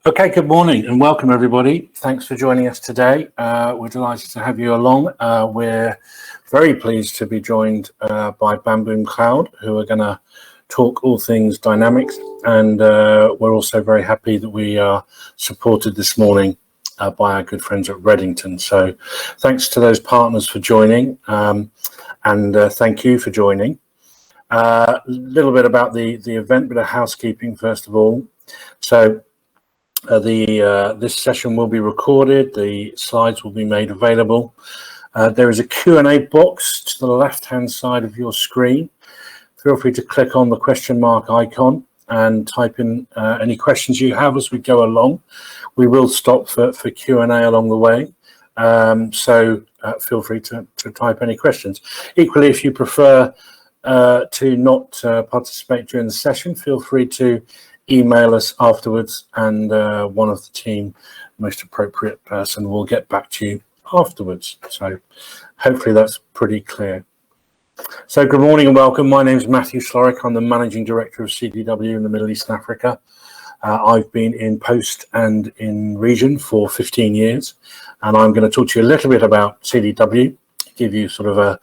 Okay, good morning and welcome everybody. Thanks for joining us today. We're delighted to have you along. We're very pleased to be joined by Bamboom Cloud, who are going to talk all things Dynamics, and we're also very happy that we are supported this morning by our good friends at Reddington. So thanks to those partners for joining, and thank you for joining. A little bit about the event, bit of housekeeping first of all. So this session will be recorded. The slides will be made available. There is a Q&A box to the left-hand side of your screen. Feel free to click on the question mark icon and type in any questions you have as we go along. We will stop for Q&A along the way, so feel free to type any questions. Equally, if you prefer to not participate during the session, feel free to email us afterwards, and one of the team, most appropriate person, will get back to you afterwards. So hopefully that's pretty clear. So good morning and welcome. My name is Matthew Slorick. I'm the Managing Director of CDW in the Middle East and Africa. I've been in post and in region for 15 years, and I'm going to talk to you a little bit about CDW, give you sort of a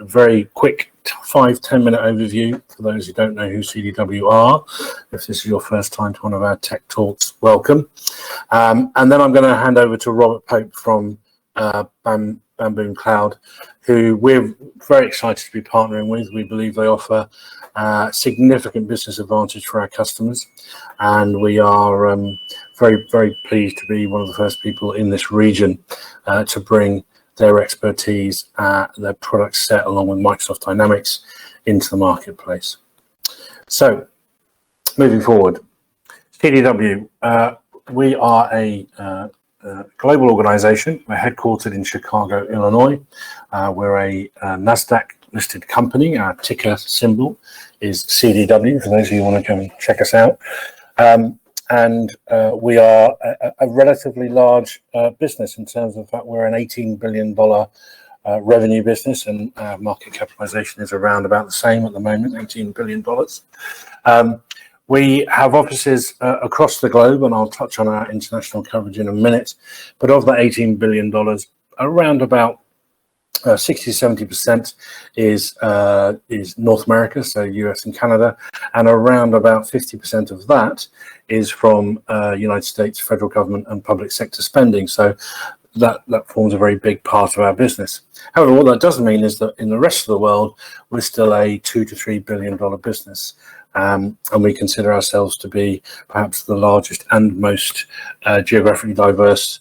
very quick 5-10 minute overview for those who don't know who CDW are. If this is your first time to one of our tech talks, welcome. And then I'm going to hand over to Robert Pope from Bamboom Cloud, who we're very excited to be partnering with. We believe they offer significant business advantage for our customers, and we are very, very pleased to be one of the first people in this region to bring their expertise, their product set along with Microsoft Dynamics into the marketplace. So moving forward, CDW, we are a global organization. We're headquartered in Chicago, Illinois. We're a NASDAQ listed company. Our ticker symbol is CDW for those of you who want to come and check us out. And we are a relatively large business in terms of the fact we're an $18 billion revenue business, and market capitalization is around about the same at the moment, $18 billion. We have offices across the globe, and I'll touch on our international coverage in a minute. But of that $18 billion, around about 60-70% is North America, so US and Canada, and around about 50% of that is from United States federal government and public sector spending. So that forms a very big part of our business. However, what that doesn't mean is that in the rest of the world, we're still a $2 to $3 billion business. And we consider ourselves to be perhaps the largest and most geographically diverse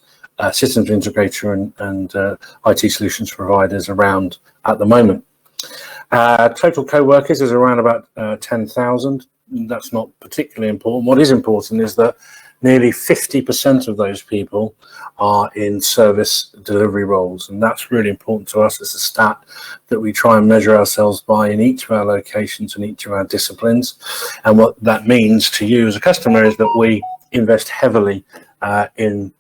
systems integrator and IT solutions providers around at the moment. Total co-workers is around about 10,000. That's not particularly important. What is important is that nearly 50% of those people are in service delivery roles, and that's really important to us. It's a stat that we try and measure ourselves by in each of our locations and each of our disciplines. And what that means to you as a customer is that we invest heavily in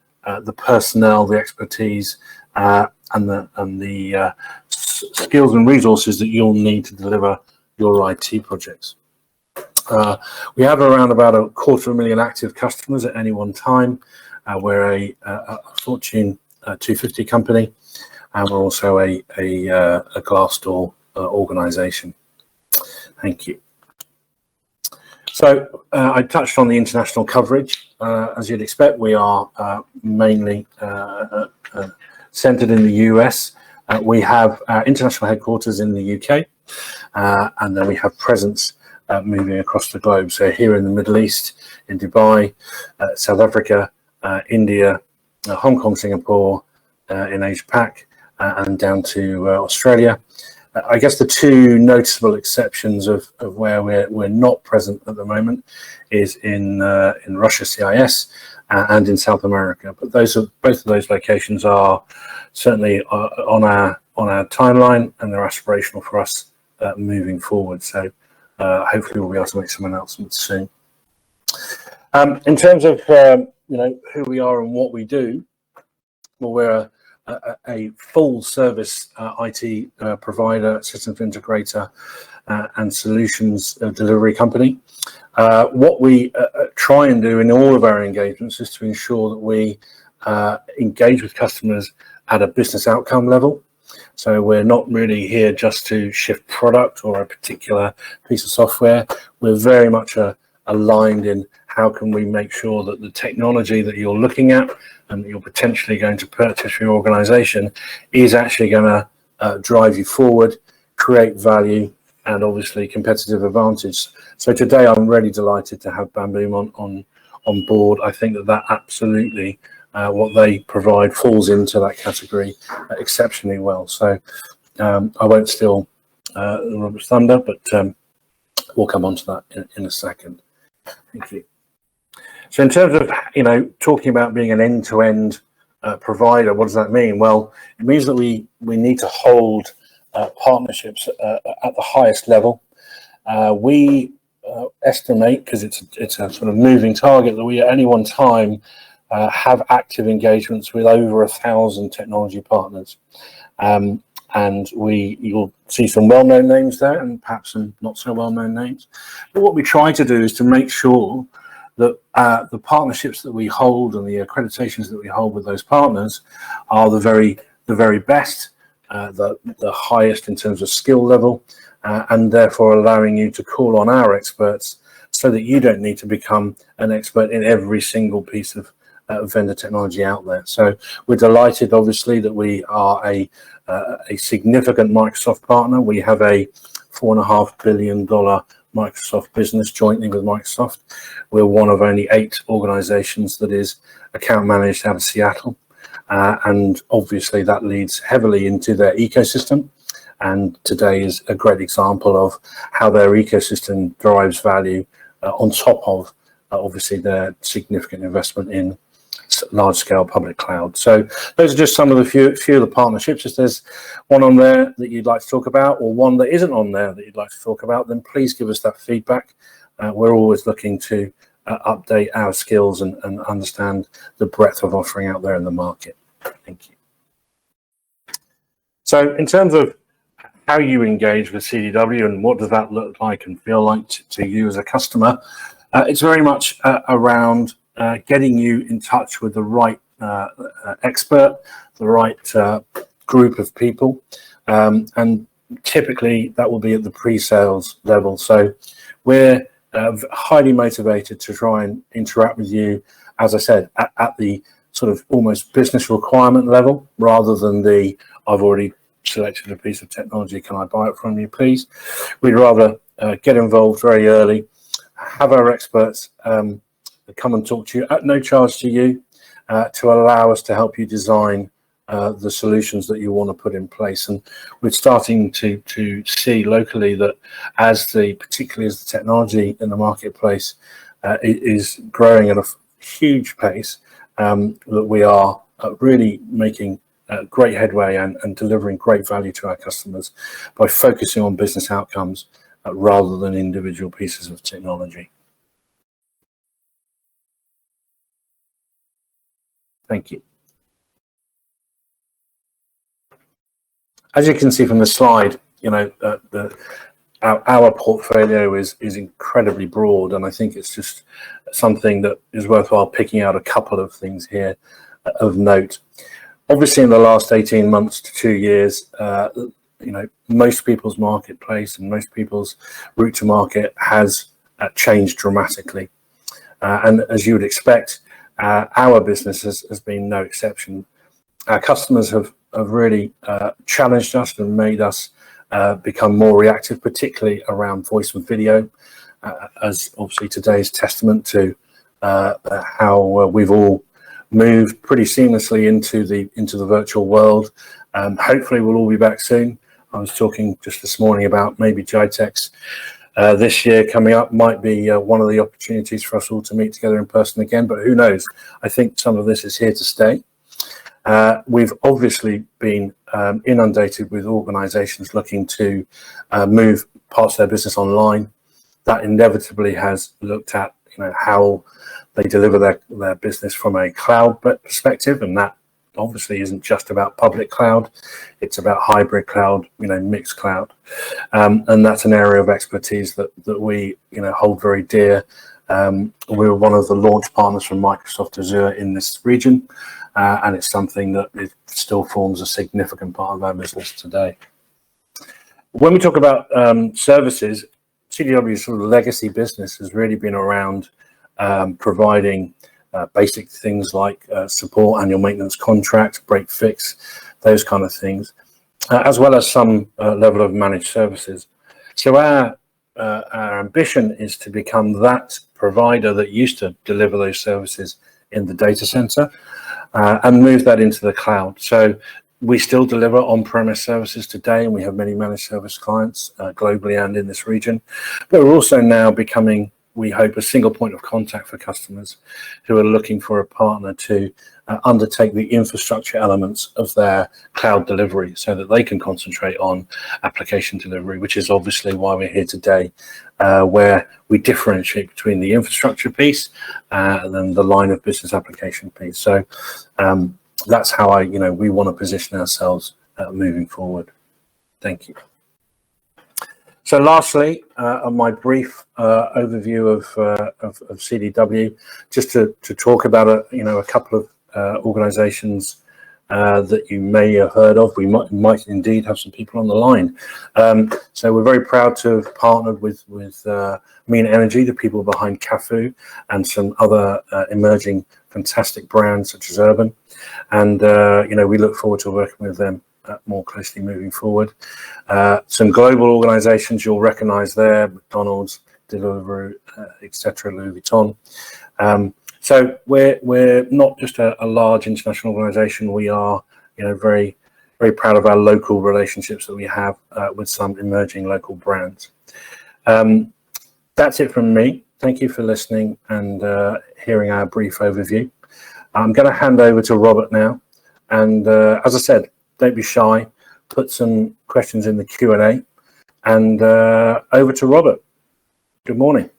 the personnel, the expertise, and the skills and resources that you'll need to deliver your IT projects. We have around about 250,000 active customers at any one time. We're a Fortune 250 company, and we're also a Glassdoor organization. Thank you. So I touched on the international coverage. As you'd expect, we are mainly centered in the US. We have our international headquarters in the UK, and then we have presence moving across the globe. So here in the Middle East, in Dubai, South Africa, India, Hong Kong, Singapore, in Asia Pac, and down to Australia. I guess the two noticeable exceptions of where we're not present at the moment is in Russia, CIS, and in South America. But both of those locations are certainly on our timeline, and they're aspirational for us moving forward. So hopefully we'll be able to make some announcements soon. In terms of who we are and what we do, well, we're a full service IT provider, systems integrator, and solutions delivery company. What we try and do in all of our engagements is to ensure that we engage with customers at a business outcome level. So we're not really here just to shift product or a particular piece of software. We're very much aligned in how can we make sure that the technology that you're looking at and that you're potentially going to purchase for your organization is actually going to drive you forward, create value, and obviously competitive advantage. So today I'm really delighted to have Bamboom on board. I think that absolutely what they provide falls into that category exceptionally well. So I won't steal Robert's thunder, but we'll come on to that in a second. Thank you. So in terms of, talking about being an end-to-end provider, what does that mean? Well, it means that we need to hold partnerships at the highest level. We estimate, because it's a sort of moving target, that we at any one time have active engagements with over 1,000 technology partners. And you'll see some well-known names there and perhaps some not so well-known names. But what we try to do is to make sure that the partnerships that we hold and the accreditations that we hold with those partners are the very best, the highest in terms of skill level, and therefore allowing you to call on our experts so that you don't need to become an expert in every single piece of vendor technology out there. So we're delighted, obviously, that we are a significant Microsoft partner. We have a $4.5 billion Microsoft business jointly with Microsoft. We're one of only 8 organizations that is account managed out of Seattle. And obviously that leads heavily into their ecosystem. And today is a great example of how their ecosystem drives value on top of obviously their significant investment in large-scale public cloud. So those are just some of the few of the partnerships. If there's one on there that you'd like to talk about, or one that isn't on there that you'd like to talk about, then please give us that feedback. We're always looking to update our skills and understand the breadth of offering out there in the market. Thank you. So in terms of how you engage with CDW and what does that look like and feel like to you as a customer, it's very much around getting you in touch with the right expert, the right group of people, and typically that will be at the pre-sales level. So we're highly motivated to try and interact with you, as I said, at the sort of almost business requirement level, rather than the I've already selected a piece of technology, can I buy it from you, please? We'd rather get involved very early, have our experts come and talk to you at no charge to you, to allow us to help you design the solutions that you want to put in place. And we're starting to see locally that particularly as the technology in the marketplace is growing at a huge pace, that we are really making great headway and delivering great value to our customers by focusing on business outcomes rather than individual pieces of technology. Thank you. As you can see from the slide, our portfolio is incredibly broad, and I think it's just something that is worthwhile picking out a couple of things here of note. Obviously, in the last 18 months to 2 years, most people's marketplace and most people's route to market has changed dramatically. And as you would expect, our business has been no exception. Our customers have really challenged us and made us become more reactive, particularly around voice and video, as obviously today's testament to how we've all moved pretty seamlessly into the virtual world. Hopefully we'll all be back soon. I was talking just this morning about maybe GITEX this year coming up might be one of the opportunities for us all to meet together in person again, but who knows? I think some of this is here to stay. We've obviously been inundated with organizations looking to move parts of their business online. That inevitably has looked at how they deliver their business from a cloud perspective, and that obviously isn't just about public cloud, it's about hybrid cloud, mixed cloud. And that's an area of expertise that we, hold very dear. We're one of the launch partners from Microsoft Azure in this region, and it's something that it still forms a significant part of our business today. When we talk about services, CDW's sort of legacy business has really been around providing basic things like support, annual maintenance contracts, break fix, those kind of things, as well as some level of managed services. So our ambition is to become that provider that used to deliver those services in the data center and move that into the cloud. So we still deliver on-premise services today, and we have many managed service clients globally and in this region. But we're also now becoming, we hope, a single point of contact for customers who are looking for a partner to undertake the infrastructure elements of their cloud delivery so that they can concentrate on application delivery, which is obviously why we're here today, where we differentiate between the infrastructure piece and then the line of business application piece. So that's how we want to position ourselves moving forward. Thank you. So lastly, on my brief overview of CDW, just to talk about a couple of organizations that you may have heard of. We might indeed have some people on the line. So we're very proud to have partnered with Mean Energy, the people behind Cafu, and some other emerging fantastic brands such as Urban. And we look forward to working with them more closely moving forward. Some global organizations you'll recognize there: McDonald's, Deliveroo, etc., Louis Vuitton. So we're not just a large international organization. We are very, very proud of our local relationships that we have with some emerging local brands. That's it from me. Thank you for listening and hearing our brief overview. I'm going to hand over to Robert now, and as I said, don't be shy. Put some questions in the Q&A, and over to Robert. Good morning.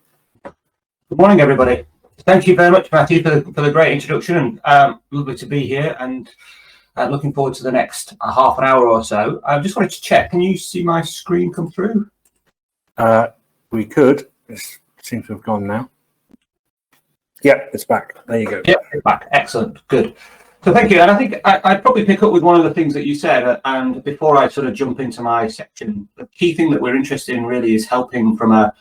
Good morning, everybody. Thank you very much, Matthew, for the great introduction, and lovely to be here, and looking forward to the next half an hour or so. I just wanted to check, can you see my screen come through? We could. It seems to have gone now. Yeah, it's back. There you go. Yeah, it's back. Excellent. Good. So thank you. And I think I'd probably pick up with one of the things that you said. And before I sort of jump into my section, the key thing that we're interested in really is helping from an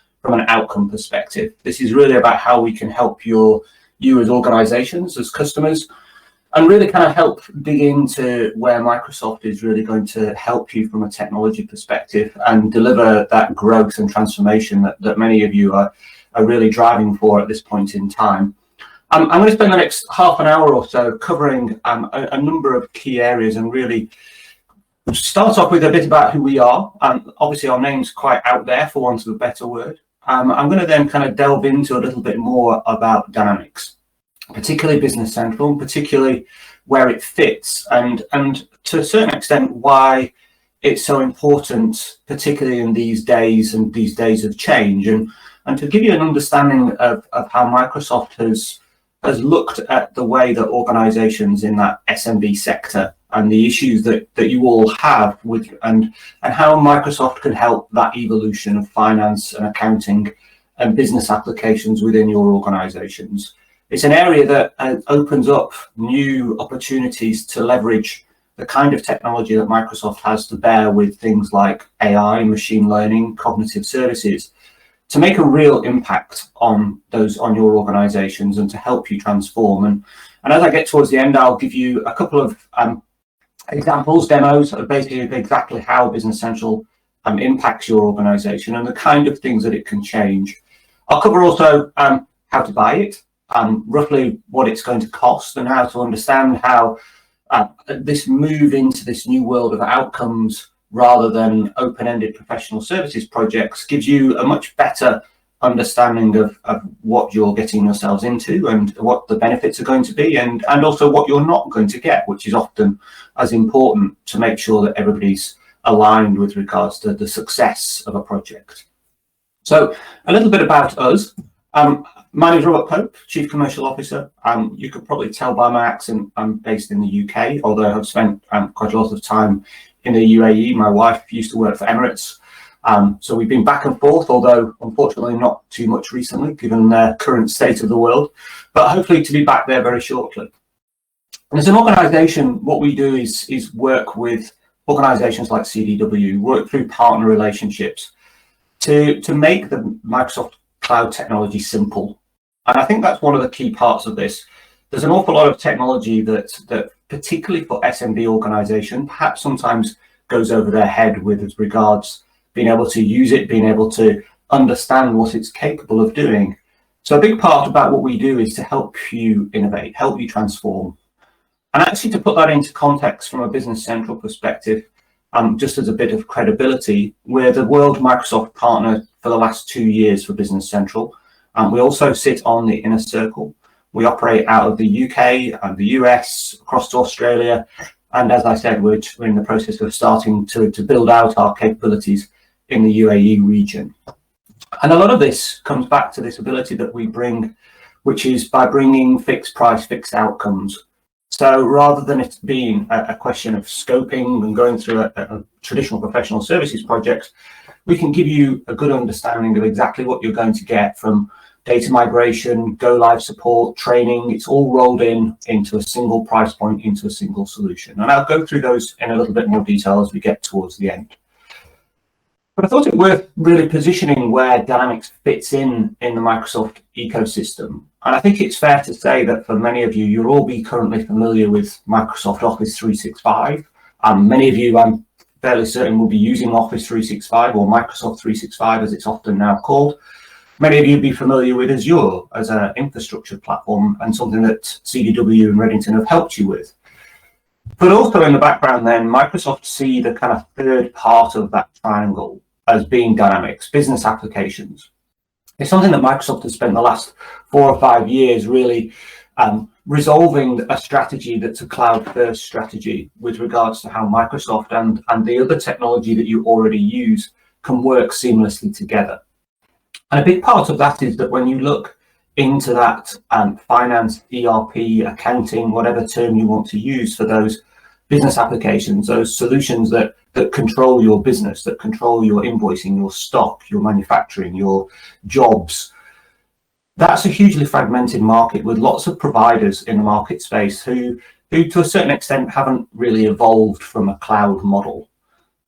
outcome perspective. This is really about how we can help you as organizations, as customers, and really kind of help dig into where Microsoft is really going to help you from a technology perspective and deliver that growth and transformation that many of you are really driving for at this point in time. I'm going to spend the next half an hour or so covering a number of key areas, and really start off with a bit about who we are. Obviously, our name's quite out there, for want of a better word. I'm going to then kind of delve into a little bit more about Dynamics, particularly Business Central, and particularly where it fits, and to a certain extent why it's so important, particularly in these days and these days of change, and to give you an understanding of how Microsoft has looked at the way that organizations in that SMB sector and the issues that you all have with, and how Microsoft can help that evolution of finance and accounting and business applications within your organizations. It's an area that opens up new opportunities to leverage the kind of technology that Microsoft has to bear with things like AI, machine learning, cognitive services, to make a real impact on your organizations and to help you transform. And as I get towards the end, I'll give you a couple of examples, demos of basically exactly how Business Central impacts your organization and the kind of things that it can change. I'll cover also how to buy it, roughly what it's going to cost, and how to understand how this move into this new world of outcomes rather than open-ended professional services projects gives you a much better understanding of what you're getting yourselves into and what the benefits are going to be, and also what you're not going to get, which is often as important to make sure that everybody's aligned with regards to the success of a project. So a little bit about us. My name is Robert Pope, Chief Commercial Officer. You could probably tell by my accent I'm based in the UK, although I've spent quite a lot of time in the UAE. My wife used to work for Emirates. So we've been back and forth, although unfortunately not too much recently, given the current state of the world, but hopefully to be back there very shortly. And as an organisation, what we do is work with organisations like CDW, work through partner relationships to make the Microsoft Cloud technology simple. And I think that's one of the key parts of this. There's an awful lot of technology that particularly for SMB organisations, perhaps sometimes goes over their head with regards being able to use it, being able to understand what it's capable of doing. So a big part about what we do is to help you innovate, help you transform. And actually to put that into context from a Business Central perspective, just as a bit of credibility, we're the World Microsoft Partner for the last 2 years for Business Central. We also sit on the inner circle. We operate out of the UK and the US, across to Australia. And as I said, we're in the process of starting to build out our capabilities in the UAE region. And a lot of this comes back to this ability that we bring, which is by bringing fixed price, fixed outcomes. So rather than it being a question of scoping and going through a traditional professional services project, we can give you a good understanding of exactly what you're going to get from data migration, go live support, training. It's all rolled into a single price point, into a single solution. And I'll go through those in a little bit more detail as we get towards the end. But I thought it worth really positioning where Dynamics fits in the Microsoft ecosystem. And I think it's fair to say that for many of you, you'll all be currently familiar with Microsoft Office 365. Many of you, I'm fairly certain, will be using Office 365 or Microsoft 365 as it's often now called. Many of you will be familiar with Azure as an infrastructure platform and something that CDW and Reddington have helped you with. But also in the background then, Microsoft see the kind of third part of that triangle as being Dynamics, business applications. It's something that Microsoft has spent the last 4 or 5 years really resolving a strategy that's a cloud-first strategy with regards to how Microsoft and the other technology that you already use can work seamlessly together. And a big part of that is that when you look into that finance, ERP, accounting, whatever term you want to use for those business applications, those solutions that control your business, that control your invoicing, your stock, your manufacturing, your jobs. That's a hugely fragmented market with lots of providers in the market space who to a certain extent haven't really evolved from a cloud model.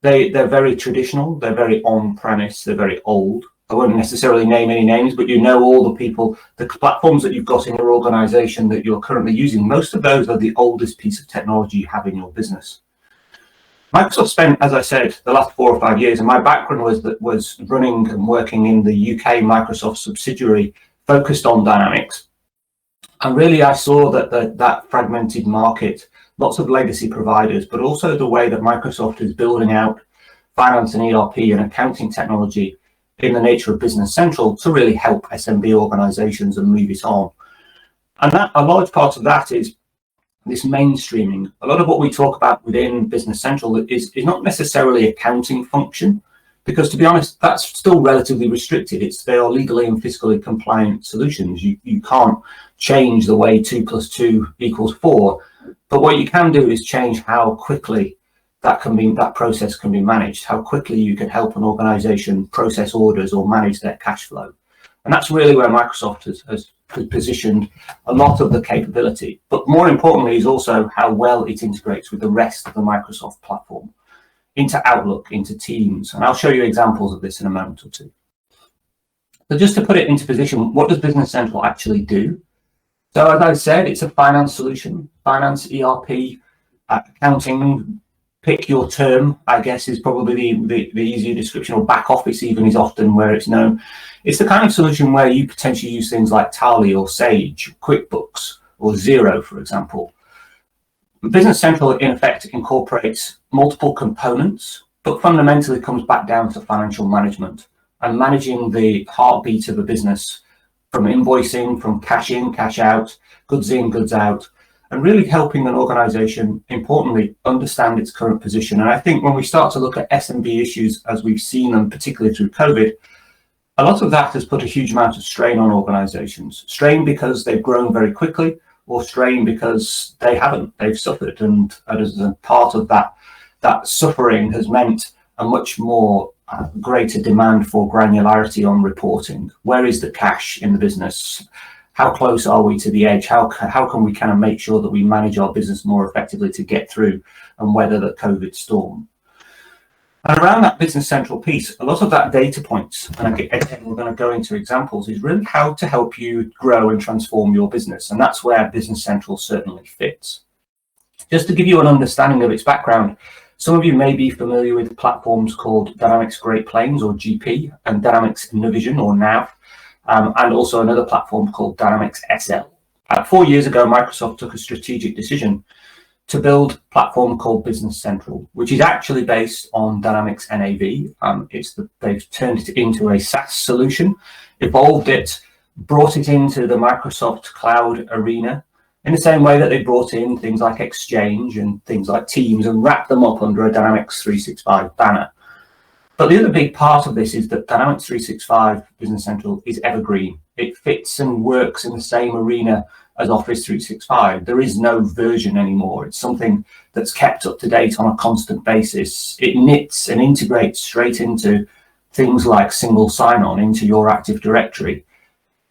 They're very traditional, they're very on-premise, they're very old. I won't necessarily name any names, but you know all the people, the platforms that you've got in your organization that you're currently using, most of those are the oldest piece of technology you have in your business. Microsoft spent, as I said, the last 4 or 5 years, and my background was running and working in the UK Microsoft subsidiary focused on Dynamics. And really I saw that fragmented market, lots of legacy providers, but also the way that Microsoft is building out finance and ERP and accounting technology in the nature of Business Central to really help SMB organizations and move it on. And that a large part of that is this mainstreaming. A lot of what we talk about within Business Central is not necessarily accounting function, because to be honest, that's still relatively restricted. They are legally and fiscally compliant solutions. You can't change the way 2 + 2 = 4, but what you can do is change how quickly that process can be managed, how quickly you can help an organization process orders or manage their cash flow. And that's really where Microsoft has positioned a lot of the capability. But more importantly is also how well it integrates with the rest of the Microsoft platform, into Outlook, into Teams. And I'll show you examples of this in a moment or two. So just to put it into position, what does Business Central actually do? So as I said, it's a finance solution, finance, ERP, accounting. Pick your term, I guess, is probably the easier description, or back office even is often where it's known. It's the kind of solution where you potentially use things like Tally or Sage, QuickBooks or Xero, for example. Business Central, in effect, incorporates multiple components, but fundamentally comes back down to financial management and managing the heartbeat of a business, from invoicing, from cash in, cash out, goods in, goods out, and really helping an organization, importantly, understand its current position. And I think when we start to look at SMB issues as we've seen them, particularly through COVID, A lot of that has put a huge amount of strain on organizations. Strain because they've grown very quickly, or strain because they haven't, they've suffered. And as a part of that suffering has meant a much more greater demand for granularity on reporting. Where is the cash in the business? How close are we to the edge? How can we kind of make sure that we manage our business more effectively to get through and weather the COVID storm? And around that Business Central piece, a lot of that data points, and again, we're going to go into examples, is really how to help you grow and transform your business. And that's where Business Central certainly fits. Just to give you an understanding of its background, some of you may be familiar with platforms called Dynamics Great Plains, or GP, and Dynamics Navision, or NAV, and also another platform called Dynamics SL. 4 years ago, Microsoft took a strategic decision to build a platform called Business Central, which is actually based on Dynamics NAV. They've turned it into a SaaS solution, evolved it, brought it into the Microsoft Cloud arena, in the same way that they brought in things like Exchange and things like Teams and wrapped them up under a Dynamics 365 banner. But the other big part of this is that Dynamics 365 Business Central is evergreen. It fits and works in the same arena as Office 365. There is no version anymore. It's something that's kept up to date on a constant basis. It knits and integrates straight into things like single sign-on into your Active Directory,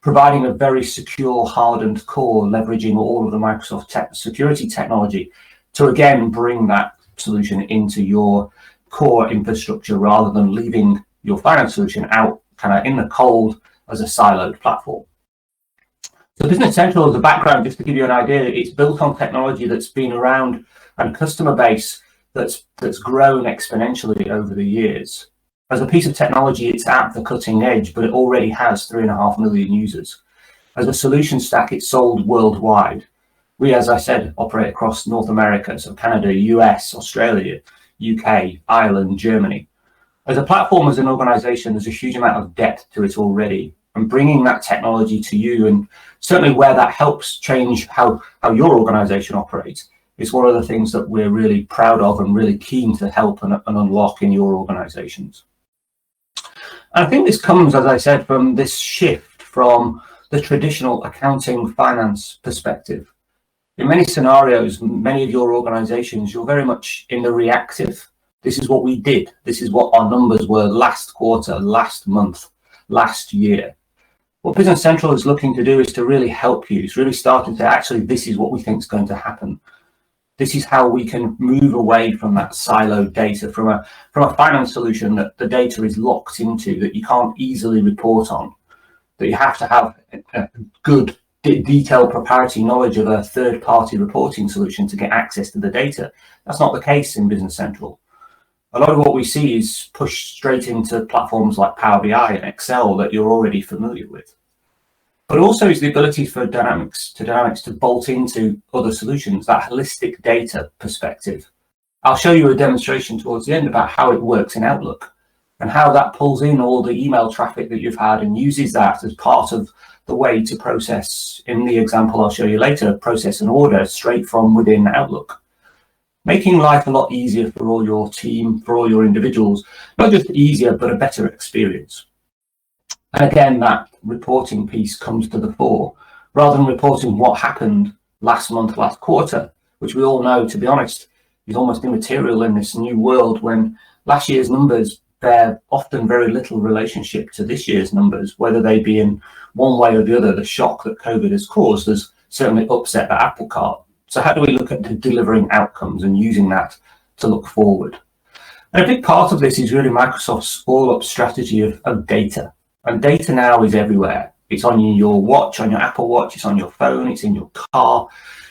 providing a very secure, hardened core, leveraging all of the Microsoft security technology to again bring that solution into your core infrastructure rather than leaving your finance solution out kind of in the cold as a siloed platform. So Business Central, as a background, just to give you an idea, it's built on technology that's been around and customer base that's grown exponentially over the years. As a piece of technology, it's at the cutting edge, but it already has 3.5 million users. As a solution stack, it's sold worldwide. We, as I said, operate across North America, so Canada, US, Australia, UK, Ireland, Germany. As a platform, as an organization, there's a huge amount of depth to it already. And bringing that technology to you, and certainly where that helps change how your organization operates, is one of the things that we're really proud of and really keen to help and unlock in your organizations. And I think this comes, as I said, from this shift from the traditional accounting finance perspective. In many scenarios, many of your organizations, you're very much in the reactive. This is what we did. This is what our numbers were last quarter, last month, last year. What Business Central is looking to do is to really help you. It's really starting to actually, this is what we think is going to happen. This is how we can move away from that siloed data, from a finance solution that the data is locked into, that you can't easily report on, that you have to have a good detailed proprietary knowledge of a third-party reporting solution to get access to the data. That's not the case in Business Central. A lot of what we see is pushed straight into platforms like Power BI and Excel that you're already familiar with. But also is the ability for Dynamics to bolt into other solutions, that holistic data perspective. I'll show you a demonstration towards the end about how it works in Outlook and how that pulls in all the email traffic that you've had and uses that as part of the way to process, in the example I'll show you later, process an order straight from within Outlook. Making life a lot easier for all your team, for all your individuals, not just easier, but a better experience. And again, that reporting piece comes to the fore. Rather than reporting what happened last month, last quarter, which we all know, to be honest, is almost immaterial in this new world when last year's numbers bear often very little relationship to this year's numbers, whether they be in one way or the other. The shock that COVID has caused has certainly upset the apple cart. So how do we look at delivering outcomes and using that to look forward? And a big part of this is really Microsoft's all-up strategy of data. And data now is everywhere. It's on your watch, on your Apple Watch, it's on your phone, it's in your car,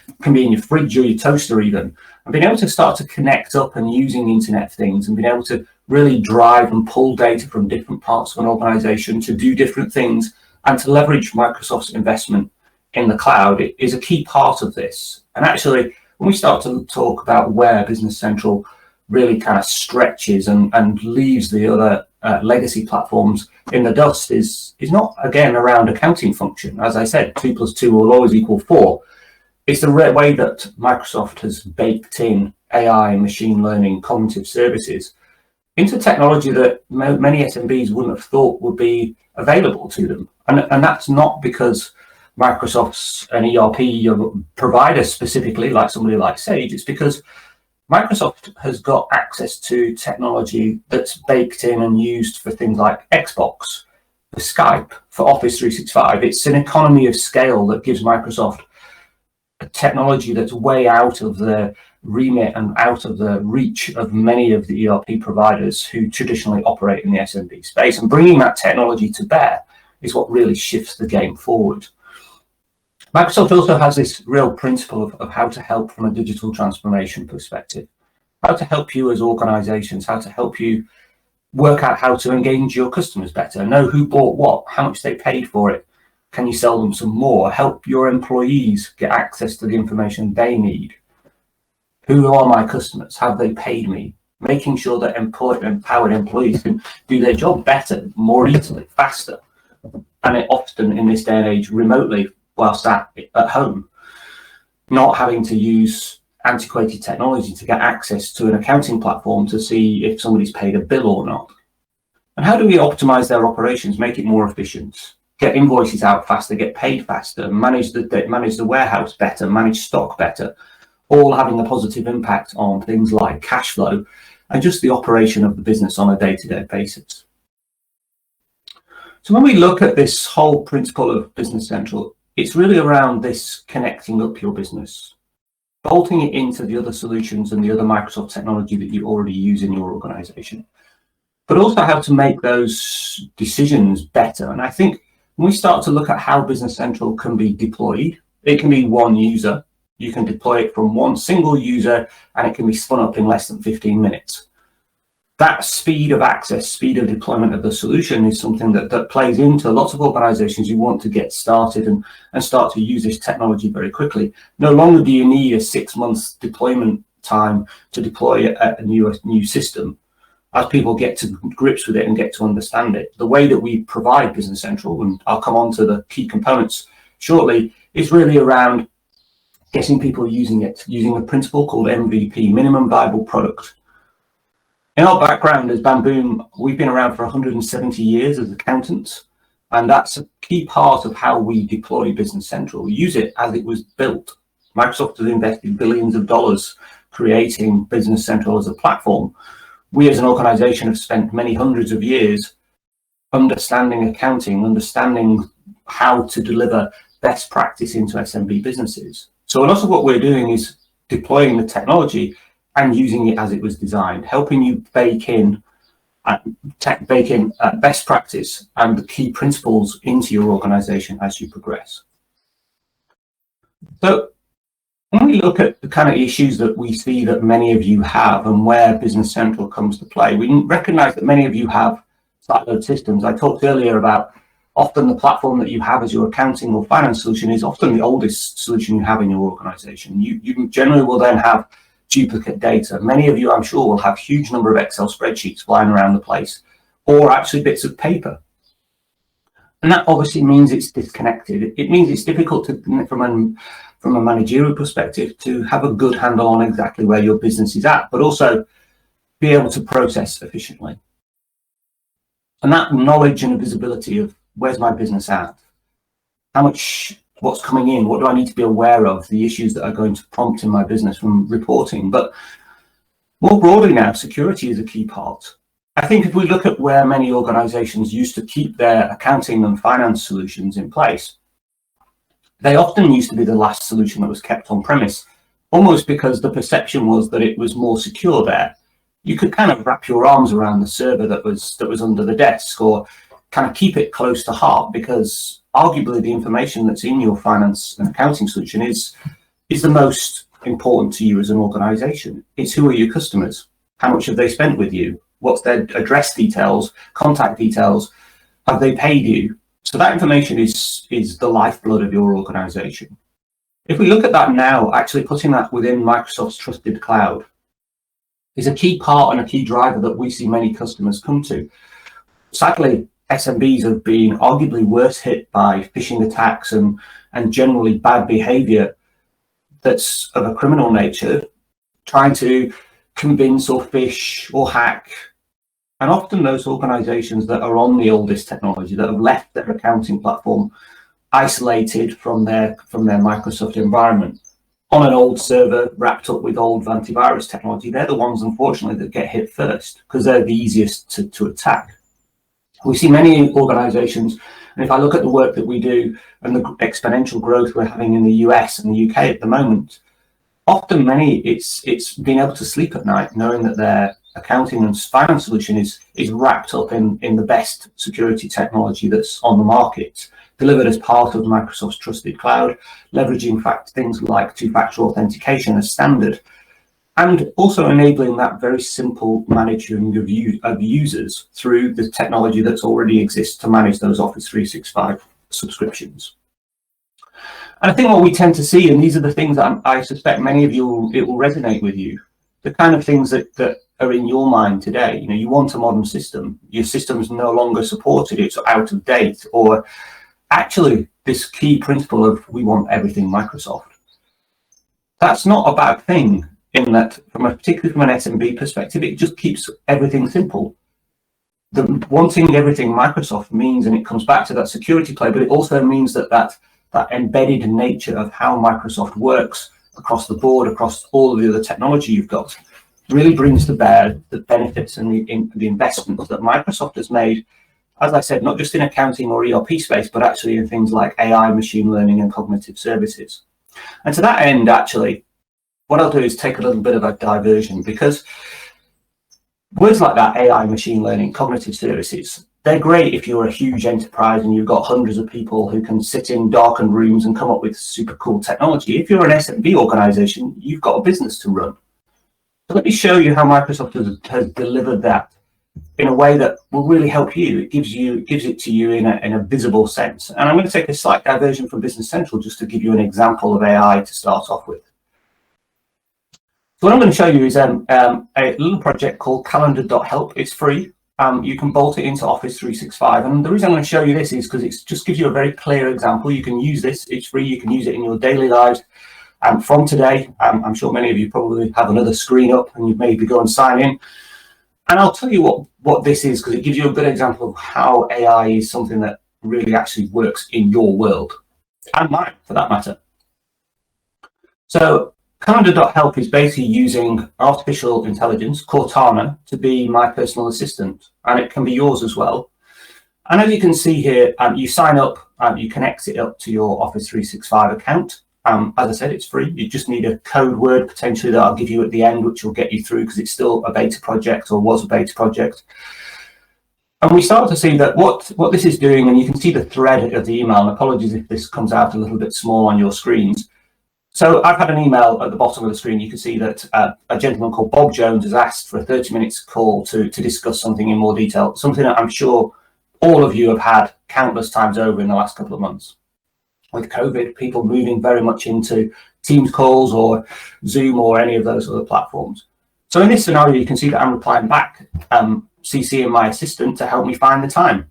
it can be in your fridge or your toaster even. And being able to start to connect up and using Internet of Things and being able to really drive and pull data from different parts of an organization to do different things and to leverage Microsoft's investment in the cloud is a key part of this. And actually, when we start to talk about where Business Central really kind of stretches and leaves the other legacy platforms in the dust is not, again, around accounting function. As I said, 2 + 2 will always equal 4. It's the way that Microsoft has baked in AI, machine learning, cognitive services into technology that many SMBs wouldn't have thought would be available to them. And that's not because Microsoft's an ERP provider specifically, like somebody like Sage. It's because Microsoft has got access to technology that's baked in and used for things like Xbox, for Skype, for Office 365. It's an economy of scale that gives Microsoft a technology that's way out of the remit and out of the reach of many of the ERP providers who traditionally operate in the SMB space. And bringing that technology to bear is what really shifts the game forward. Microsoft also has this real principle of how to help from a digital transformation perspective, how to help you as organizations, how to help you work out how to engage your customers better, know who bought what, how much they paid for it, can you sell them some more, help your employees get access to the information they need. Who are my customers? Have they paid me? Making sure that empowered employees can do their job better, more easily, faster. And it often in this day and age remotely whilst at home, not having to use antiquated technology to get access to an accounting platform to see if somebody's paid a bill or not. And how do we optimize their operations, make it more efficient, get invoices out faster, get paid faster, manage the warehouse better, manage stock better, all having a positive impact on things like cash flow and just the operation of the business on a day-to-day basis. So when we look at this whole principle of Business Central, it's really around this connecting up your business, bolting it into the other solutions and the other Microsoft technology that you already use in your organization, but also how to make those decisions better. And I think when we start to look at how Business Central can be deployed, it can be one user. You can deploy it from one single user and it can be spun up in less than 15 minutes. That speed of access, speed of deployment of the solution is something that plays into lots of organizations who want to get started and start to use this technology very quickly. No longer do you need a 6 months deployment time to deploy a new system. As people get to grips with it and get to understand it, the way that we provide Business Central, and I'll come on to the key components shortly, is really around getting people using it, using a principle called MVP, minimum viable product. In our background as Bamboom, we've been around for 170 years as accountants, and that's a key part of how we deploy Business Central. We use it as it was built. Microsoft has invested billions of dollars creating Business Central as a platform. We as an organization have spent many hundreds of years understanding accounting, understanding how to deliver best practice into SMB businesses. So a lot of what we're doing is deploying the technology and using it as it was designed, helping you bake in best practice and the key principles into your organization as you progress. So when we look at the kind of issues that we see that many of you have and where Business Central comes to play, we recognize that many of you have siloed systems. I talked earlier about often the platform that you have as your accounting or finance solution is often the oldest solution you have in your organization. You generally will then have duplicate data. Many of you, I'm sure, will have huge number of Excel spreadsheets flying around the place, or actually bits of paper. And that obviously means it's disconnected. It means it's difficult to, from a managerial perspective, to have a good handle on exactly where your business is at, but also be able to process efficiently. And that knowledge and visibility of where's my business at, how much, what's coming in, what do I need to be aware of, the issues that are going to prompt in my business from reporting. But more broadly now, security is a key part. I think if we look at where many organizations used to keep their accounting and finance solutions in place, they often used to be the last solution that was kept on premise, almost because the perception was that it was more secure there. You could kind of wrap your arms around the server that was under the desk, or kind of keep it close to heart, because arguably the information that's in your finance and accounting solution is the most important to you as an organization. It's who are your customers? How much have they spent with you? What's their address details, contact details? Have they paid you? So that information is the lifeblood of your organization. If we look at that now, actually putting that within Microsoft's trusted cloud is a key part and a key driver that we see many customers come to. Sadly, SMBs have been arguably worse hit by phishing attacks and generally bad behavior that's of a criminal nature, trying to convince or phish or hack And often those organizations that are on the oldest technology, that have left their accounting platform isolated from their Microsoft environment on an old server wrapped up with old antivirus technology, they're the ones, unfortunately, that get hit first because they're the easiest to attack. We see many organizations, and if I look at the work that we do and the exponential growth we're having in the US and the UK at the moment, often it's being able to sleep at night knowing that their accounting and finance solution is wrapped up in the best security technology that's on the market, delivered as part of Microsoft's trusted cloud, leveraging things like two-factor authentication as standard, and also enabling that very simple managing of users through the technology that's already exists to manage those Office 365 subscriptions. And I think what we tend to see, and these are the things that I suspect many of you, it will resonate with you, the kind of things that are in your mind today. You know, you want a modern system, your system's no longer supported, it's out of date, or actually this key principle of we want everything Microsoft. That's not a bad thing, in that particularly from an SMB perspective, it just keeps everything simple. The wanting everything Microsoft means, and it comes back to that security play, but it also means that embedded nature of how Microsoft works across the board, across all of the other technology you've got, really brings to bear the benefits and the investments that Microsoft has made, as I said, not just in accounting or ERP space, but actually in things like AI, machine learning, and cognitive services. And to that end, actually, what I'll do is take a little bit of a diversion, because words like that, AI, machine learning, cognitive services, they're great if you're a huge enterprise and you've got hundreds of people who can sit in darkened rooms and come up with super cool technology. If you're an SMB organization, you've got a business to run. So let me show you how Microsoft has delivered that in a way that will really help you. It gives it to you in a visible sense. And I'm going to take a slight diversion from Business Central just to give you an example of AI to start off with. So what I'm going to show you is a little project called calendar.help. It's free. You can bolt it into Office 365. And the reason I'm going to show you this is because it just gives you a very clear example. You can use this. It's free. You can use it in your daily lives. From today, I'm sure many of you probably have another screen up and you maybe go and sign in. And I'll tell you what this is, because it gives you a good example of how AI is something that really actually works in your world, and mine for that matter. So calendar.help is basically using artificial intelligence, Cortana, to be my personal assistant, and it can be yours as well. And as you can see here, you sign up, you connect it up to your Office 365 account. As I said, it's free. You just need a code word potentially that I'll give you at the end, which will get you through, because it's still a beta project, or was a beta project. And we start to see that what this is doing, and you can see the thread of the email, and apologies if this comes out a little bit small on your screens. So I've had an email at the bottom of the screen. You can see that a gentleman called Bob Jones has asked for a 30-minute call to discuss something in more detail, something that I'm sure all of you have had countless times over in the last couple of months. With COVID, people moving very much into Teams calls or Zoom or any of those other platforms. So in this scenario, you can see that I'm replying back, CCing my assistant to help me find the time.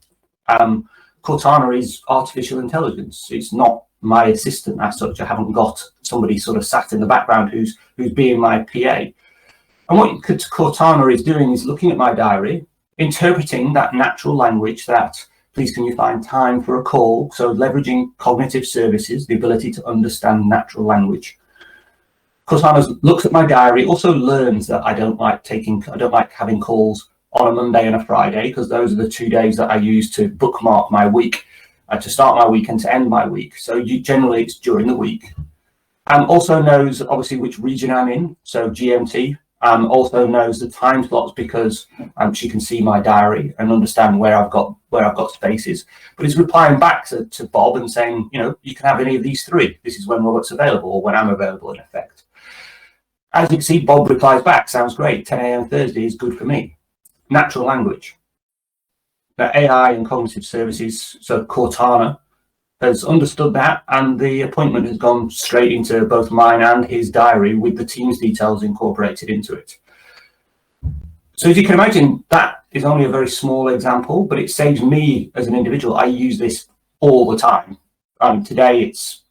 Cortana is artificial intelligence. It's not my assistant as such. I haven't got somebody sort of sat in the background who's being my PA. And what Cortana is doing is looking at my diary, interpreting that natural language that, please can you find time for a call? So leveraging cognitive services, the ability to understand natural language. Cortana looks at my diary, also learns that I don't like having calls on a Monday and a Friday, because those are the 2 days that I use to bookmark my week, to start my week and to end my week. So generally it's during the week. Also knows obviously which region I'm in, so GMT. Also knows the time slots, because she can see my diary and understand where I've got spaces. But it's replying back to Bob and saying, you know, you can have any of these three. This is when Robert's available, or when I'm available in effect. As you can see, Bob replies back, sounds great. 10 a.m. Thursday is good for me. Natural language. Now, AI and cognitive services, so Cortana, has understood that, and the appointment has gone straight into both mine and his diary with the Teams details incorporated into it. So as you can imagine, that is only a very small example, but it saves me as an individual. I use this all the time. Today it's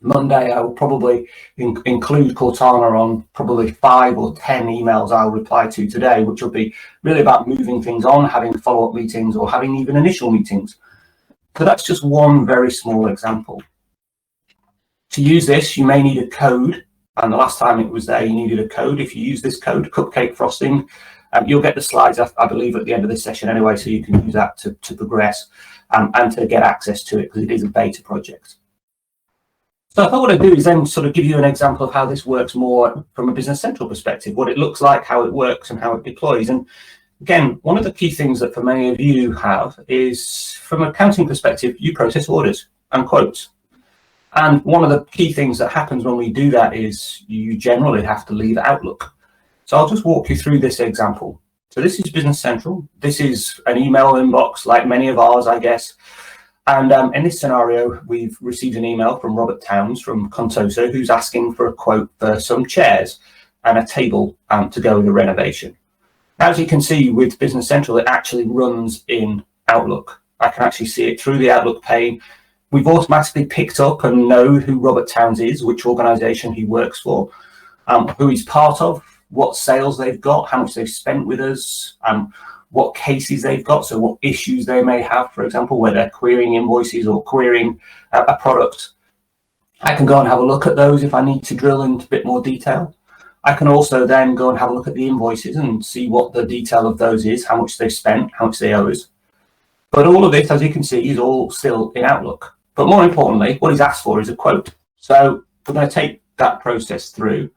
Monday, I will probably include Cortana on probably 5 or 10 emails I'll reply to today, which will be really about moving things on, having follow-up meetings, or having even initial meetings. So that's just one very small example. To use this, you may need a code. And the last time it was there, you needed a code. If you use this code, cupcake frosting, you'll get the slides, I believe, at the end of this session anyway, so you can use that to progress and to get access to it, because it is a beta project. So I thought what I'd do is then sort of give you an example of how this works more from a Business Central perspective, what it looks like, how it works, and how it deploys. And again, one of the key things that for many of you have is, from an accounting perspective, you process orders and quotes. And one of the key things that happens when we do that is you generally have to leave Outlook. So I'll just walk you through this example. So this is Business Central. This is an email inbox like many of ours, I guess. And in this scenario, we've received an email from Robert Towns from Contoso, who's asking for a quote for some chairs and a table to go with the renovation. Now, as you can see with Business Central, it actually runs in Outlook. I can actually see it through the Outlook pane. We've automatically picked up and know who Robert Towns is, which organization he works for, who he's part of, what sales they've got, how much they've spent with us, what cases they've got, so what issues they may have, for example, where they're querying invoices or querying a product. I can go and have a look at those if I need to drill into a bit more detail. I can also then go and have a look at the invoices and see what the detail of those is, how much they've spent, how much they owe us. But all of this, as you can see, is all still in Outlook. But more importantly, what he's asked for is a quote. So we're going to take that process through.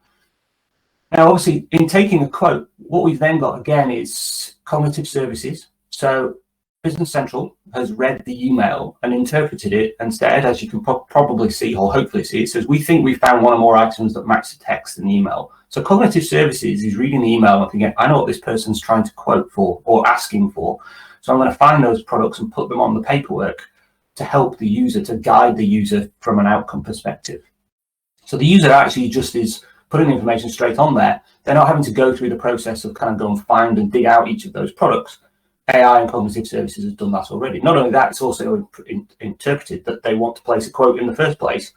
Now, obviously, in taking a quote, what we've then got again is cognitive services. So Business Central has read the email and interpreted it and said, as you can probably see, or hopefully see, it says, we think we found one or more items that match the text in the email. So cognitive services is reading the email and thinking, I know what this person's trying to quote for or asking for. So I'm going to find those products and put them on the paperwork to help the user, to guide the user from an outcome perspective. So the user actually just is putting the information straight on there. They're not having to go through the process of kind of go and find and dig out each of those products. AI and cognitive services has done that already. Not only that, it's also interpreted that they want to place a quote in the first place.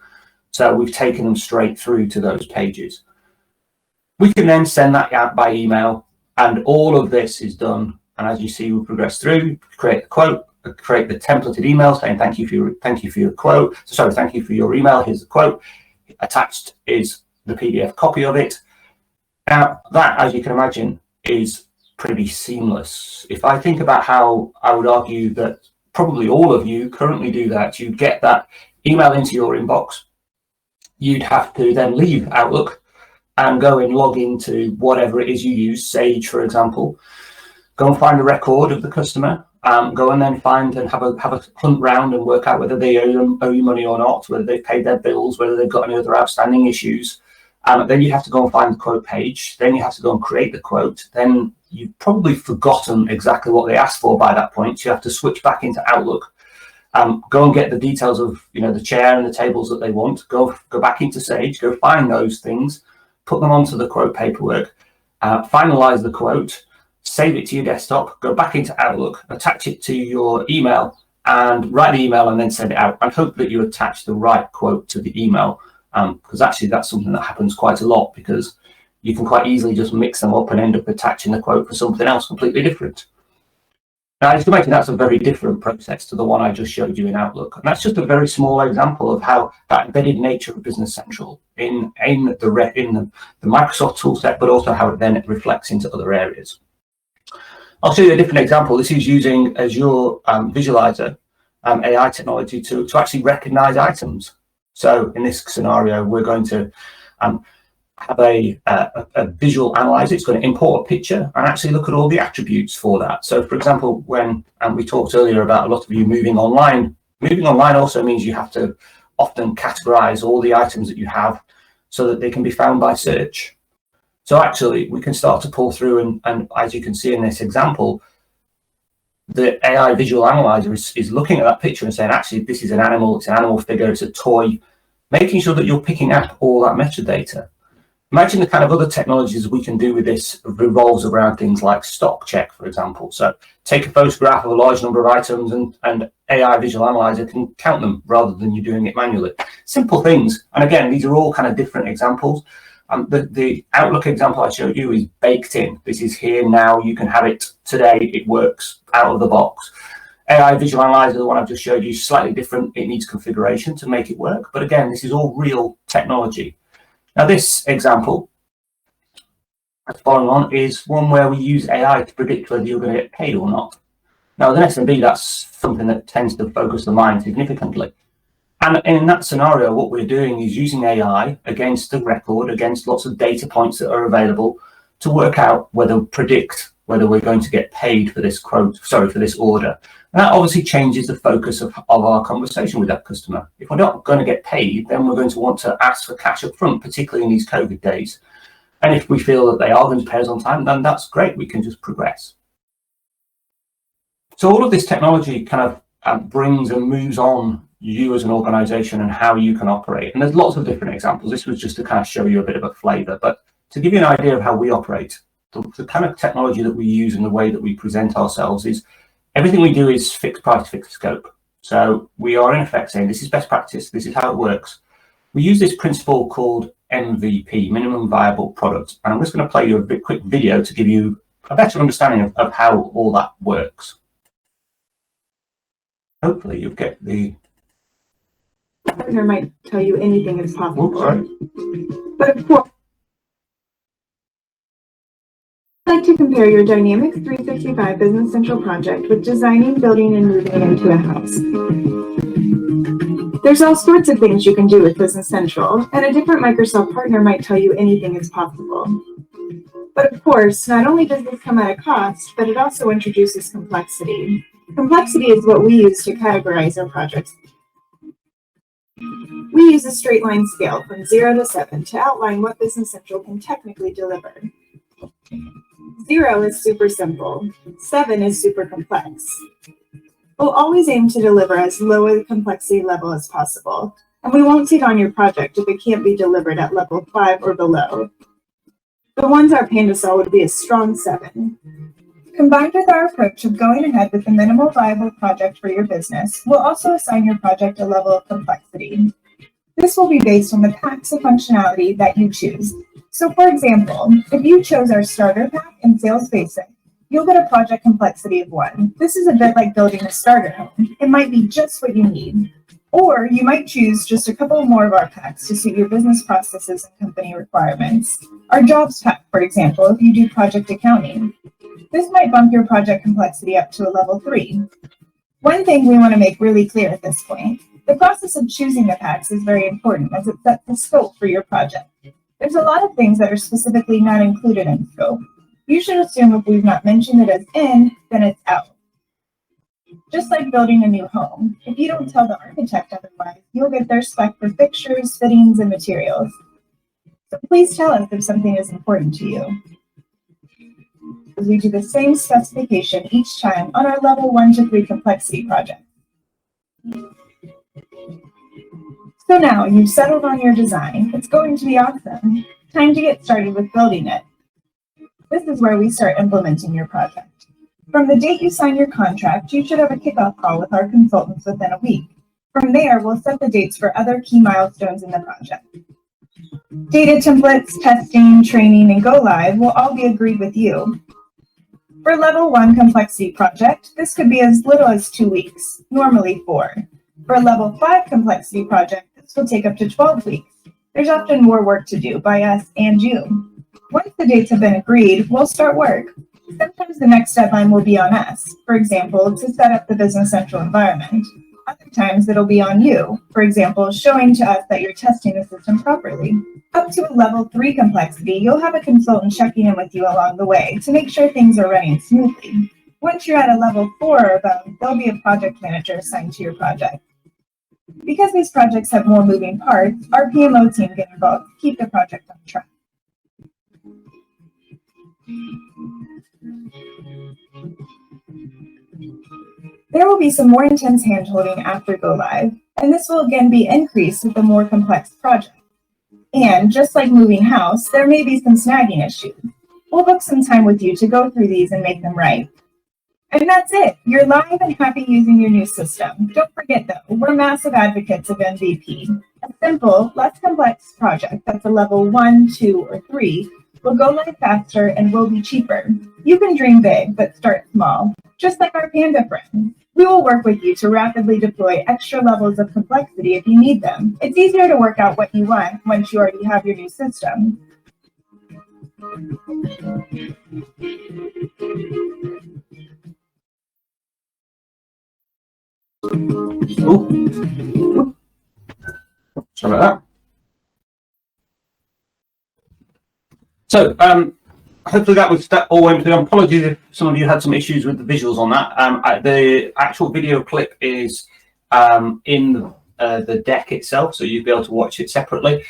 So we've taken them straight through to those pages. We can then send that out by email, and all of this is done. And as you see, we progress through, create the quote, create the templated email saying thank you for your quote. Sorry, thank you for your email. Here's the quote. Attached is the PDF copy of it. Now that, as you can imagine, is pretty seamless. If I think about how I would argue that probably all of you currently do that, you'd get that email into your inbox. You'd have to then leave Outlook and go and log into whatever it is you use, Sage, for example. Go and find a record of the customer. Go and then find and have a hunt round and work out whether they owe you money or not, whether they've paid their bills, whether they've got any other outstanding issues. Then you have to go and find the quote page. Then you have to go and create the quote. Then you've probably forgotten exactly what they asked for by that point. So you have to switch back into Outlook. Go and get the details of the chair and the tables that they want. Go back into Sage. Go find those things. Put them onto the quote paperwork. Finalize the quote. Save it to your desktop, go back into Outlook, attach it to your email, and write the email and then send it out. And hope that you attach the right quote to the email, because actually that's something that happens quite a lot, because you can quite easily just mix them up and end up attaching the quote for something else completely different. Now, as you can imagine, that's a very different process to the one I just showed you in Outlook. And that's just a very small example of how that embedded nature of Business Central in the Microsoft toolset, but also how it then reflects into other areas. I'll show you a different example. This is using Azure Visualizer AI technology to actually recognize items. So in this scenario, we're going to have a visual analyzer. It's going to import a picture and actually look at all the attributes for that. So for example, when we talked earlier about a lot of you moving online also means you have to often categorize all the items that you have so that they can be found by search. So actually, we can start to pull through, and as you can see in this example, the AI visual analyzer is looking at that picture and saying, actually, this is an animal, it's an animal figure, it's a toy, making sure that you're picking up all that metadata. Imagine the kind of other technologies we can do with this revolves around things like stock check, for example. So take a photograph of a large number of items and AI visual analyzer can count them rather than you doing it manually. simple things. And again, these are all kind of different examples. The Outlook example I showed you is baked in. This is here now. You can have it today. It works out of the box. AI Visual Analyzer, the one I've just showed you, is slightly different. It needs configuration to make it work. But again, this is all real technology. Now, this example that's following on is one where we use AI to predict whether you're going to get paid or not. Now, as an SMB, that's something that tends to focus the mind significantly. And in that scenario, what we're doing is using AI against the record, against lots of data points that are available to work out predict whether we're going to get paid for this for this order. And that obviously changes the focus of our conversation with that customer. If we're not going to get paid, then we're going to want to ask for cash up front, particularly in these COVID days. And if we feel that they are going to pay us on time, then that's great. We can just progress. So all of this technology kind of brings and moves on you as an organization and how you can operate. And there's lots of different examples. This was just to kind of show you a bit of a flavor, but to give you an idea of how we operate, the kind of technology that we use and the way that we present ourselves is everything we do is fixed price, fixed scope. So we are in effect saying this is best practice, this is how it works. We use this principle called MVP, minimum viable product. And I'm just going to play you a quick video to give you a better understanding of how all that works. Hopefully you'll get the... Partner might tell you anything is possible. Oops, sorry. But of course, I'd like to compare your Dynamics 365 Business Central project with designing, building, and moving into a house. There's all sorts of things you can do with Business Central, and a different Microsoft partner might tell you anything is possible. But of course, not only does this come at a cost, but it also introduces complexity. Complexity is what we use to categorize our projects. We use a straight line scale from 0 to 7 to outline what Business Central can technically deliver. 0 is super simple. 7 is super complex. We'll always aim to deliver as low a complexity level as possible, and we won't take on your project if it can't be delivered at level 5 or below. The ones our Panda saw would be a strong 7. Combined with our approach of going ahead with the minimal viable project for your business, we'll also assign your project a level of complexity. This will be based on the packs of functionality that you choose. So for example, if you chose our starter pack and sales basic, you'll get a project complexity of 1. This is a bit like building a starter home. It might be just what you need. Or you might choose just a couple more of our packs to suit your business processes and company requirements. Our jobs pack, for example, if you do project accounting. This might bump your project complexity up to a level 3. One thing we want to make really clear at this point, the process of choosing the packs is very important as it sets the scope for your project. There's a lot of things that are specifically not included in scope. You should assume if we've not mentioned it as in, then it's out. Just like building a new home, if you don't tell the architect otherwise, you'll get their spec for fixtures, fittings, and materials. So please tell us if something is important to you. We do the same specification each time on our level 1 to 3 complexity project. So now you've settled on your design. It's going to be awesome. Time to get started with building it. This is where we start implementing your project. From the date you sign your contract, you should have a kickoff call with our consultants within a week. From there, we'll set the dates for other key milestones in the project. Data templates, testing, training, and go live will all be agreed with you. For level 1 complexity project, this could be as little as 2 weeks, normally 4. For a level 5 complexity project, this will take up to 12 weeks. There's often more work to do by us and you. Once the dates have been agreed, we'll start work. Sometimes the next deadline will be on us, for example, to set up the Business Central environment. Other times it'll be on you, for example, showing to us that you're testing the system properly. Up to a level 3 complexity, you'll have a consultant checking in with you along the way to make sure things are running smoothly. Once you're at a level 4 or above, there'll be a project manager assigned to your project. Because these projects have more moving parts, our PMO team get involved to keep the project on track. There will be some more intense hand-holding after go live, and this will again be increased with a more complex project. And just like moving house, there may be some snagging issues. We'll book some time with you to go through these and make them right. And that's it. You're live and happy using your new system. Don't forget though, we're massive advocates of MVP. A simple, less complex project that's a level 1, 2, or 3 will go live faster and will be cheaper. You can dream big, but start small. Just like our Panda friends, we will work with you to rapidly deploy extra levels of complexity if you need them. It's easier to work out what you want once you already have your new system. Ooh. Sorry about that. So, hopefully that all went through. Apologies if some of you had some issues with the visuals on that. The actual video clip is in the deck itself, so you'll be able to watch it separately.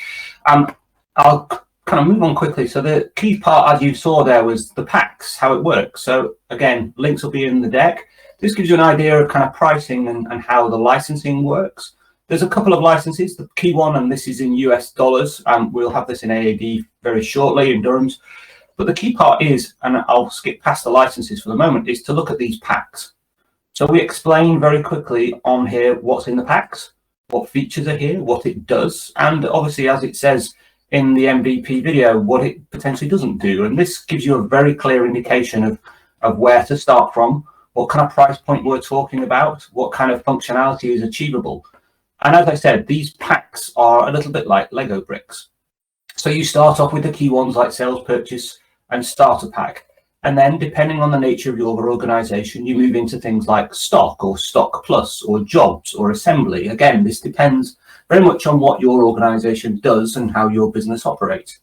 I'll kind of move on quickly. So the key part, as you saw there, was the packs, how it works. So again, links will be in the deck. This gives you an idea of kind of pricing and how the licensing works. There's a couple of licenses. The key one, and this is in US dollars, we'll have this in AAD very shortly in dirhams. But the key part is, and I'll skip past the licenses for the moment, is to look at these packs. So we explain very quickly on here what's in the packs, what features are here, what it does, and obviously, as it says in the MVP video, what it potentially doesn't do. And this gives you a very clear indication of where to start from, what kind of price point we're talking about, what kind of functionality is achievable. And as I said, these packs are a little bit like Lego bricks. So you start off with the key ones like sales, purchase, and starter pack. And then depending on the nature of your organization, you move into things like stock or stock plus or jobs or assembly. Again, this depends very much on what your organization does and how your business operates.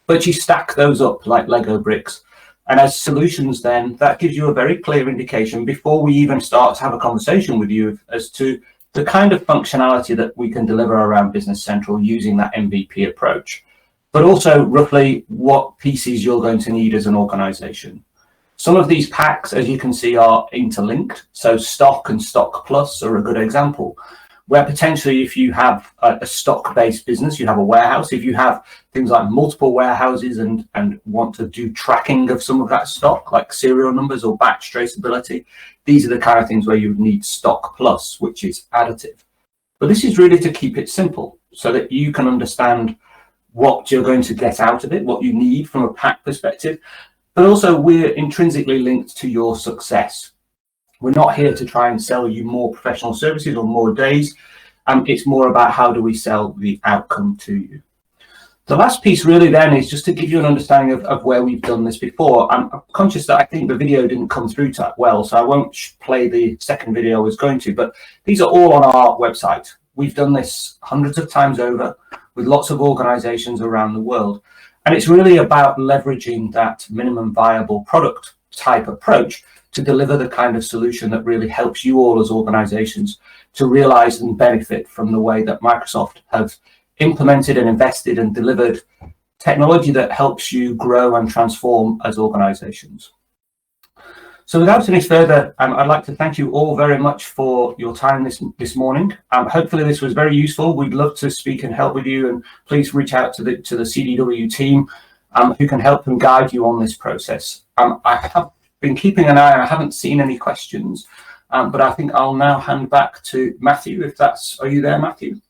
But you stack those up like Lego bricks. And as solutions, then that gives you a very clear indication before we even start to have a conversation with you as to the kind of functionality that we can deliver around Business Central using that MVP approach, but also roughly what pieces you're going to need as an organization. Some of these packs, as you can see, are interlinked. So stock and stock plus are a good example, where potentially if you have a stock-based business, you have a warehouse. If you have things like multiple warehouses and want to do tracking of some of that stock, like serial numbers or batch traceability, these are the kind of things where you would need stock plus, which is additive. But this is really to keep it simple so that you can understand what you're going to get out of it, what you need from a pack perspective. But also we're intrinsically linked to your success. We're not here to try and sell you more professional services or more days. It's more about how do we sell the outcome to you. The last piece really then is just to give you an understanding of where we've done this before. I'm conscious that I think the video didn't come through that well, so I won't play the second video I was going to, but these are all on our website. We've done this hundreds of times over with lots of organizations around the world. And it's really about leveraging that minimum viable product type approach to deliver the kind of solution that really helps you all as organizations to realize and benefit from the way that Microsoft have implemented and invested and delivered technology that helps you grow and transform as organizations. So without any further, I'd like to thank you all very much for your time this morning. Hopefully this was very useful. We'd love to speak and help with you, and please reach out to the CDW team who can help and guide you on this process. I have been keeping an eye. I haven't seen any questions, but I think I'll now hand back to Matthew. If that's, are you there, Matthew?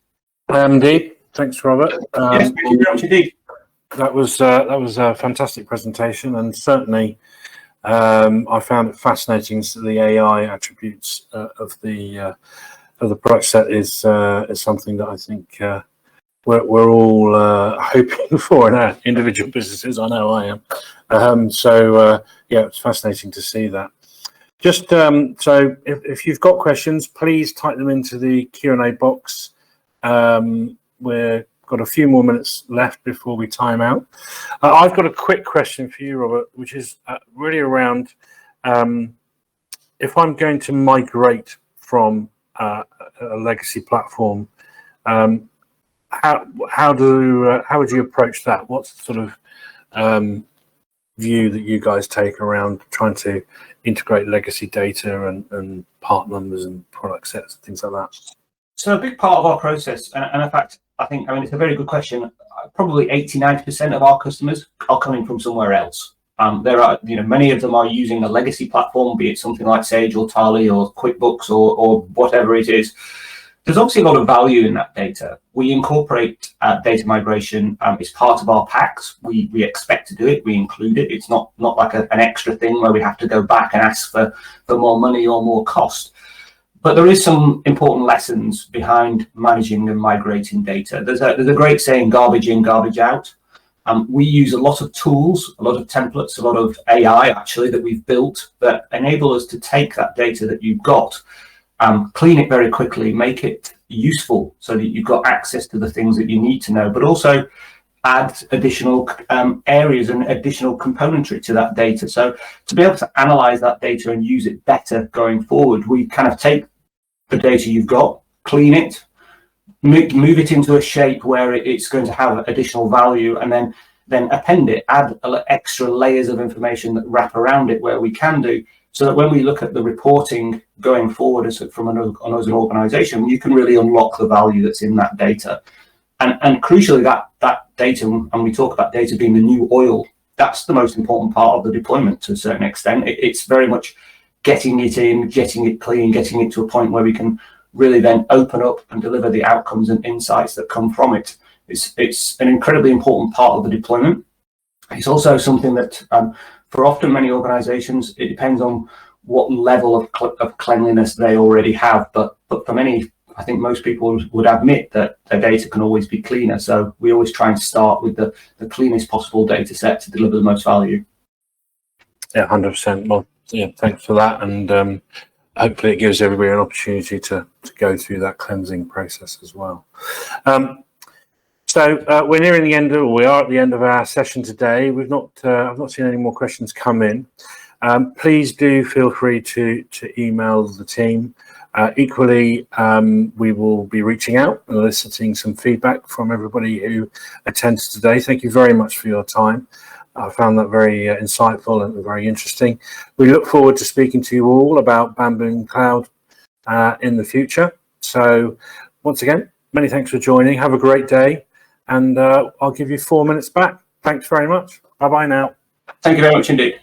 Indeed. Thanks, Robert. Yes, thank you very much indeed. That was a fantastic presentation, and certainly I found it fascinating. So the AI attributes of the product set is something that I think we're all hoping for in our individual businesses. I know I am. Yeah, it's fascinating to see that. Just so if you've got questions, please type them into the Q&A box. We've got a few more minutes left before we time out. I've got a quick question for you, Robert, which is really around if I'm going to migrate from a legacy platform, how would you approach that? What's the sort of view that you guys take around trying to integrate legacy data and part numbers and product sets and things like that? So a big part of our process, and in fact, I mean, it's a very good question. Probably 80–90% of our customers are coming from somewhere else. There are, many of them are using a legacy platform, be it something like Sage or Tally or QuickBooks or whatever it is. There's obviously a lot of value in that data. We incorporate data migration. It's part of our packs. We expect to do it. We include it. It's not like an extra thing where we have to go back and ask for more money or more cost. But there is some important lessons behind managing and migrating data. There's a great saying, garbage in, garbage out. We use a lot of tools, a lot of templates, a lot of AI actually that we've built that enable us to take that data that you've got, clean it very quickly, make it useful so that you've got access to the things that you need to know, but also add additional areas and additional componentry to that data. So to be able to analyze that data and use it better going forward, we kind of take the data you've got, clean it, move it into a shape where it's going to have additional value, and then append it, add extra layers of information that wrap around it where we can do, so that when we look at the reporting going forward as an organization, you can really unlock the value that's in that data. And crucially, that data, and we talk about data being the new oil, that's the most important part of the deployment to a certain extent. It's very much getting it in, getting it clean, getting it to a point where we can really then open up and deliver the outcomes and insights that come from it. It's an incredibly important part of the deployment. It's also something that for often many organizations, it depends on what level of cleanliness they already have. But for many, I think most people would admit that their data can always be cleaner. So we always try and start with the cleanest possible data set to deliver the most value. Yeah, 100%. Well, yeah, thanks for that. And hopefully it gives everybody an opportunity to go through that cleansing process as well. So we're nearing the end, we are at the end of our session today. I've not seen any more questions come in. Please do feel free to email the team. Equally, we will be reaching out and eliciting some feedback from everybody who attends today. Thank you very much for your time. I found that very insightful and very interesting. We look forward to speaking to you all about Bamboo Cloud in the future. So once again, many thanks for joining. Have a great day. And I'll give you 4 minutes back. Thanks very much. Bye-bye now. Thank you very much indeed.